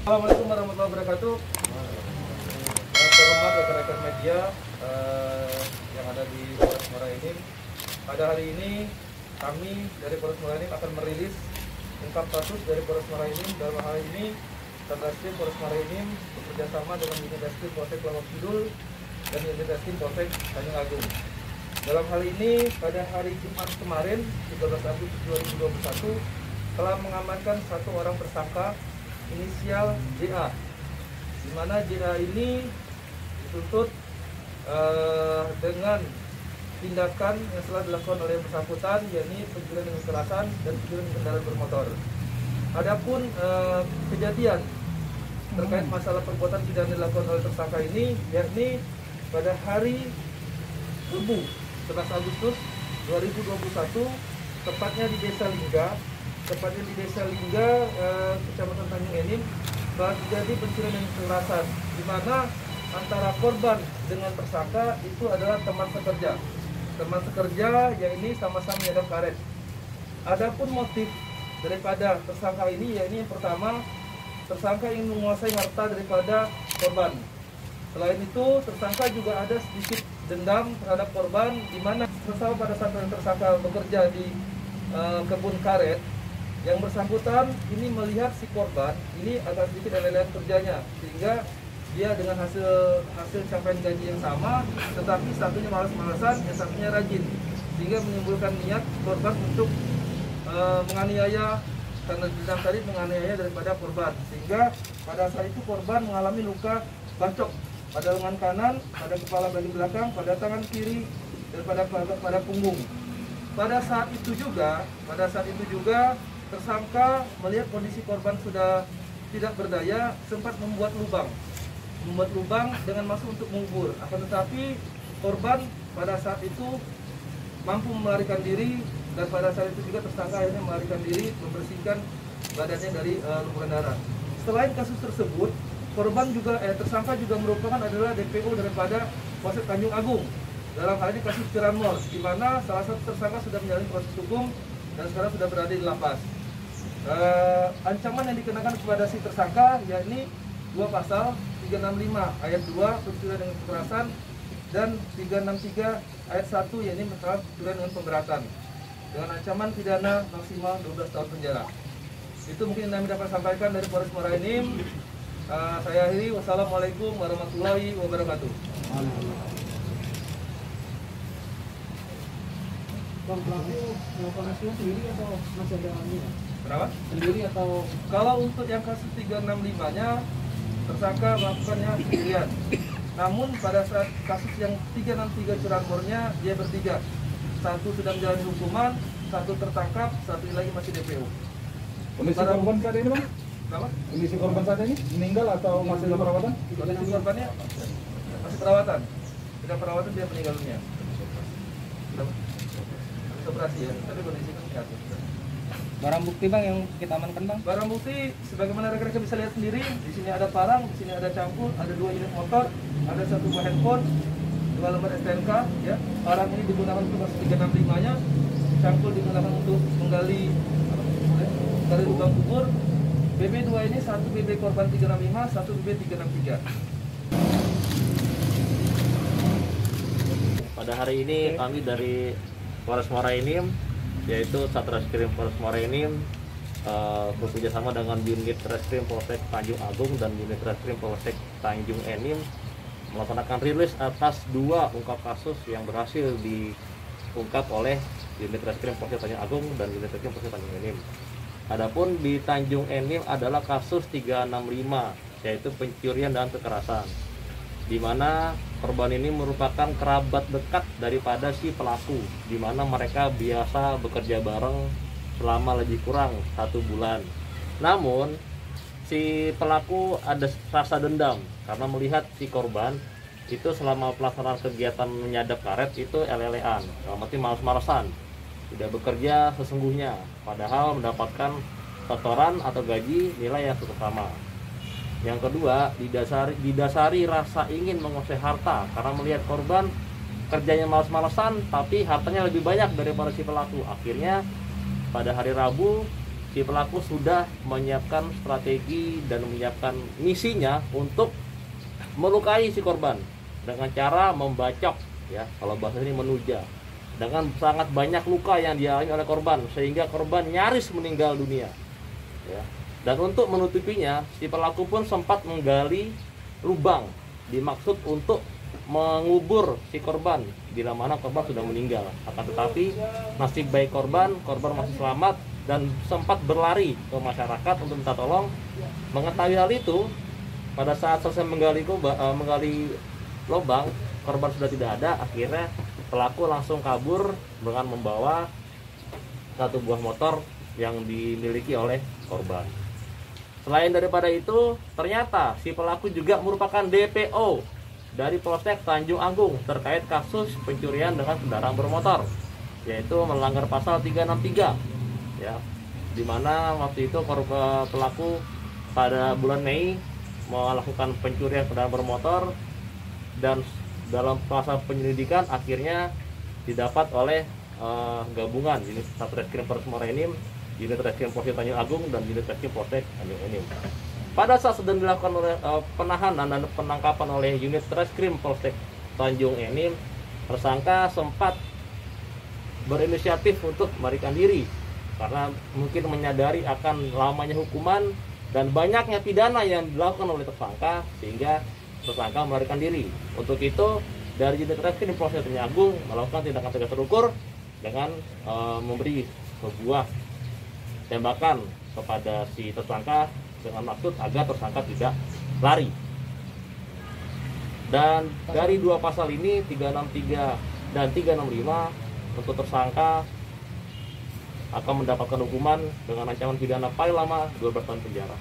Assalamualaikum warahmatullahi wabarakatuh. Terhormat rekan-rekan media yang ada di Polres Muara Enim. Pada hari ini kami dari Polres Muara Enim akan merilis ungkap kasus dari Polres Muara Enim. Dalam hal ini Satreskrim Polres Muara Enim bekerjasama dengan Unit Reskrim Polsek Lombok Kidul dan Unit Reskrim Polsek Tanjung Agung. Dalam hal ini pada hari Jumat kemarin 13 Agustus 2021 telah mengamankan satu orang tersangka inisial JA, di mana JA ini dituntut dengan tindakan yang telah dilakukan oleh yang bersangkutan, yakni pencurian dengan kekerasan dan pencurian kendaraan bermotor. Adapun kejadian terkait masalah perbuatan pidana dilakukan oleh tersangka ini, yakni pada hari Rabu 11 Agustus 2021, tepatnya di Desa Lingga, Kecamatan Tanjung Enim, telah terjadi pencurian dengan kekerasan, di mana antara korban dengan tersangka itu adalah teman sekerja yang ini sama-sama menyadap karet. Adapun motif daripada tersangka ini, yakni yang pertama, tersangka ingin menguasai harta daripada korban. Selain itu, tersangka juga ada sedikit dendam terhadap korban, di mana pada saat tersangka bekerja di kebun karet, yang bersangkutan ini melihat si korban ini agak sedikit lelet kerjanya, sehingga dia dengan hasil capaian gaji yang sama, tetapi satunya malas-malasan, yang satunya rajin, sehingga menimbulkan niat korban untuk menganiaya, karena dendam tadi menganiaya daripada korban, sehingga pada saat itu korban mengalami luka bacok pada lengan kanan, pada kepala bagian belakang, pada tangan kiri, dan pada punggung. Pada saat itu juga tersangka melihat kondisi korban sudah tidak berdaya, sempat membuat lubang dengan maksud untuk mengubur. Akan tetapi korban pada saat itu mampu melarikan diri, dan pada saat itu juga tersangka akhirnya melarikan diri, membersihkan badannya dari lumuran darah. Selain kasus tersebut, tersangka juga merupakan adalah DPO daripada Polsek Tanjung Agung. Dalam hal ini kasus curanmor, di mana salah satu tersangka sudah menjalani proses hukum dan sekarang sudah berada di lapas. Ancaman yang dikenakan kepada si tersangka yakni 2 pasal 365 ayat 2 pencurian dengan kekerasan dan 363 ayat 1 yakni masalah pencurian dengan pemberatan, dengan ancaman pidana maksimal 12 tahun penjara. Itu mungkin yang kami dapat sampaikan dari Polres Muara Enim. Saya akhiri, wassalamualaikum warahmatullahi wabarakatuh. Bang, pelaku melakukan sendiri atau masih ada ini? Kenapa? Sendiri atau? Kalau untuk yang kasus 365-nya, tersangka melakukannya sendirian. Namun pada saat kasus yang 363 curanmornya, dia bertiga. Satu sudah menjalani hukuman, satu tertangkap, satu lagi masih DPO. Kondisi korban saat ini, Bang? Kenapa? Kondisi korban saat ini meninggal atau masih dalam perawatan? Kondisi korbannya masih perawatan. Tidak perawatan, dia meninggal dunia. Habis operasi ya, tapi kondisinya sehat. Barang bukti Bang yang kita amankan Bang? Barang bukti, sebagaimana rekan-rekan bisa lihat sendiri, di sini ada parang, di sini ada cangkul, ada 2 unit motor, ada 1 buah handphone, 2 lembar STNK. Ya, parang ini digunakan untuk kasus 365-nya, cangkul digunakan untuk menggali lubang kubur. BB2 ini 1 BB korban 365, 1 BB 363. Pada hari ini kami dari Polres Muara Enim, yaitu Satreskrim Polres Muara Enim, bekerjasama dengan Unit Reskrim Polsek Tanjung Agung dan Unit Reskrim Polsek Tanjung Enim melaksanakan rilis atas 2 ungkap kasus yang berhasil diungkap oleh Unit Reskrim Polsek Tanjung Agung dan Unit Reskrim Polsek Tanjung Enim. Adapun di Tanjung Enim adalah kasus 365, yaitu pencurian dan kekerasan, di mana korban ini merupakan kerabat dekat daripada si pelaku, di mana mereka biasa bekerja bareng selama lebih kurang 1 bulan. Namun si pelaku ada rasa dendam karena melihat si korban itu selama pelaksanaan kegiatan menyadap karet itu lelean, dalam arti malas-malasan, tidak bekerja sesungguhnya, padahal mendapatkan setoran atau gaji nilai yang cukup sama. Yang kedua, didasari rasa ingin menguasai harta karena melihat korban kerjanya malas-malasan tapi hartanya lebih banyak daripada si pelaku. Akhirnya pada hari Rabu si pelaku sudah menyiapkan strategi dan menyiapkan misinya untuk melukai si korban dengan cara membacok, ya, kalau bahasa ini menuja, dengan sangat banyak luka yang dialami oleh korban sehingga korban nyaris meninggal dunia, ya. Dan untuk menutupinya, si pelaku pun sempat menggali lubang dimaksud untuk mengubur si korban bila mana korban sudah meninggal. Akan tetapi nasib baik korban masih selamat dan sempat berlari ke masyarakat untuk minta tolong. Mengetahui hal itu, pada saat selesai menggali lubang, korban sudah tidak ada. Akhirnya pelaku langsung kabur dengan membawa satu buah motor yang dimiliki oleh korban. Selain daripada itu, ternyata si pelaku juga merupakan DPO dari Polsek Tanjung Agung terkait kasus pencurian dengan kendaraan bermotor, yaitu melanggar pasal 363, ya, di mana waktu itu pelaku pada bulan Mei melakukan pencurian kendaraan bermotor, dan dalam proses penyelidikan akhirnya didapat oleh gabungan unit Satreskrim Polres Muara Enim, unit Reskrim Polsek Tanjung Agung, dan unit Reskrim Polsek Tanjung Enim. Pada saat sedang dilakukan penahanan dan penangkapan oleh unit Reskrim Polsek Tanjung Enim, tersangka sempat berinisiatif untuk melarikan diri karena mungkin menyadari akan lamanya hukuman dan banyaknya pidana yang dilakukan oleh tersangka, sehingga tersangka melarikan diri. Untuk itu, dari unit Reskrim Polsek Tanjung Agung melakukan tindakan tegas terukur dengan memberi sebuah tembakan kepada si tersangka dengan maksud agar tersangka tidak lari. Dan dari dua pasal ini, 363 dan 365, untuk tersangka akan mendapatkan hukuman dengan ancaman pidana paling lama 12 tahun penjara.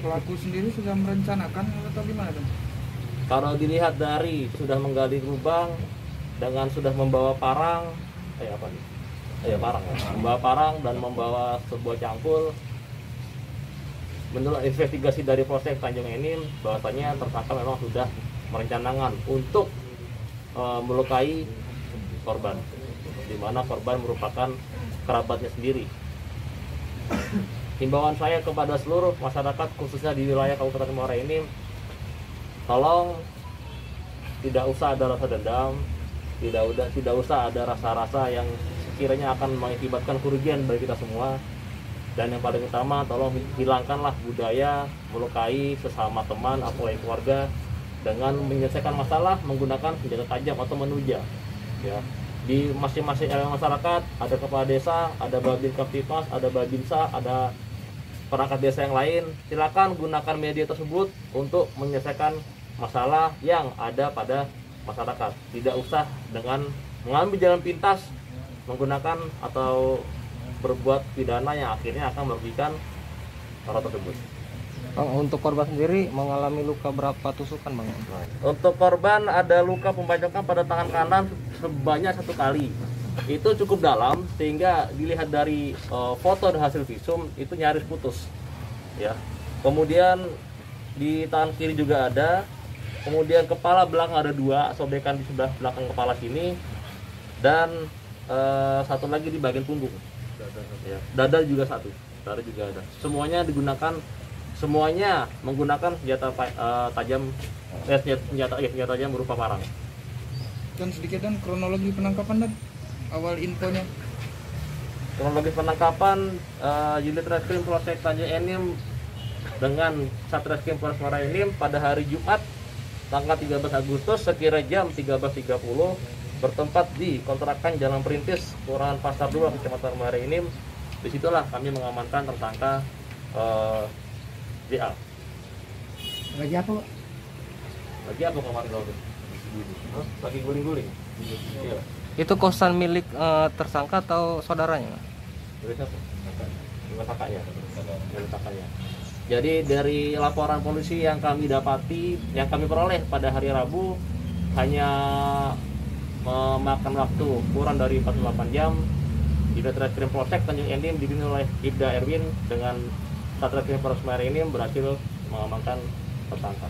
Pelaku sendiri sudah merencanakan atau gimana, Bang? Kalau dilihat dari sudah menggali lubang dengan sudah membawa parang, membawa parang dan membawa sebuah cangkul, menurut investigasi dari Polsek Tanjung Enim, bahwasanya tersangka memang sudah merencanakan untuk melukai korban, di mana korban merupakan kerabatnya sendiri. Himbauan saya kepada seluruh masyarakat khususnya di wilayah Kabupaten Muara Enim, tolong tidak usah ada rasa dendam, tidak usah ada rasa-rasa yang sekiranya akan mengakibatkan kerugian bagi kita semua. Dan yang paling utama, tolong hilangkanlah budaya melukai sesama teman atau keluarga dengan menyelesaikan masalah menggunakan senjata tajam atau menuja, ya. Di masing-masing elemen masyarakat, ada kepala desa, ada babin kaptipas, ada babinsa, ada perangkat desa yang lain, silakan gunakan media tersebut untuk menyelesaikan masalah yang ada pada masyarakat. Tidak usah dengan mengambil jalan pintas, menggunakan atau berbuat pidana yang akhirnya akan merugikan orang tersebut. Bang, untuk korban sendiri mengalami luka berapa tusukan, Bang? Untuk korban ada luka pembacokan pada tangan kanan sebanyak 1 kali. Itu cukup dalam sehingga dilihat dari foto dan hasil visum itu nyaris putus, ya. Kemudian di tangan kiri juga ada. Kemudian kepala belakang ada 2 sobekan di sebelah belakang kepala sini, dan satu lagi di bagian punggung. Ya, dada juga satu, dada juga ada. Semuanya menggunakan senjata tajam, senjata tajam berupa parang. Dan sedikit dan kronologi penangkapan dan awal infonya. Kronologi penangkapan, unit Reskrim Polsek Tanjung Enim dengan Satreskrim Polres Muara Enim pada hari Jumat tanggal 13 Agustus sekira jam 13.30 bertempat di kontrakan Jalan Perintis, Kelurahan Pasar 2, Kecamatan Muara Enim. Disitulah kami mengamankan tersangka JA. Lagi apa, Pak? Lagi apa kemarin kau? Lagi guling-guling. Iya. Itu kosan milik tersangka atau saudaranya? Dari siapa? Dengan kakaknya. Dari kakaknya. Jadi dari laporan polisi yang kami dapati, yang kami peroleh pada hari Rabu, hanya memakan waktu kurang dari 48 jam. Unit Reskrim Polsek Tanjung Enim dipimpin oleh Ibda Erwin dengan Satreskrim Polres Muara Enim berhasil mengamankan tersangka.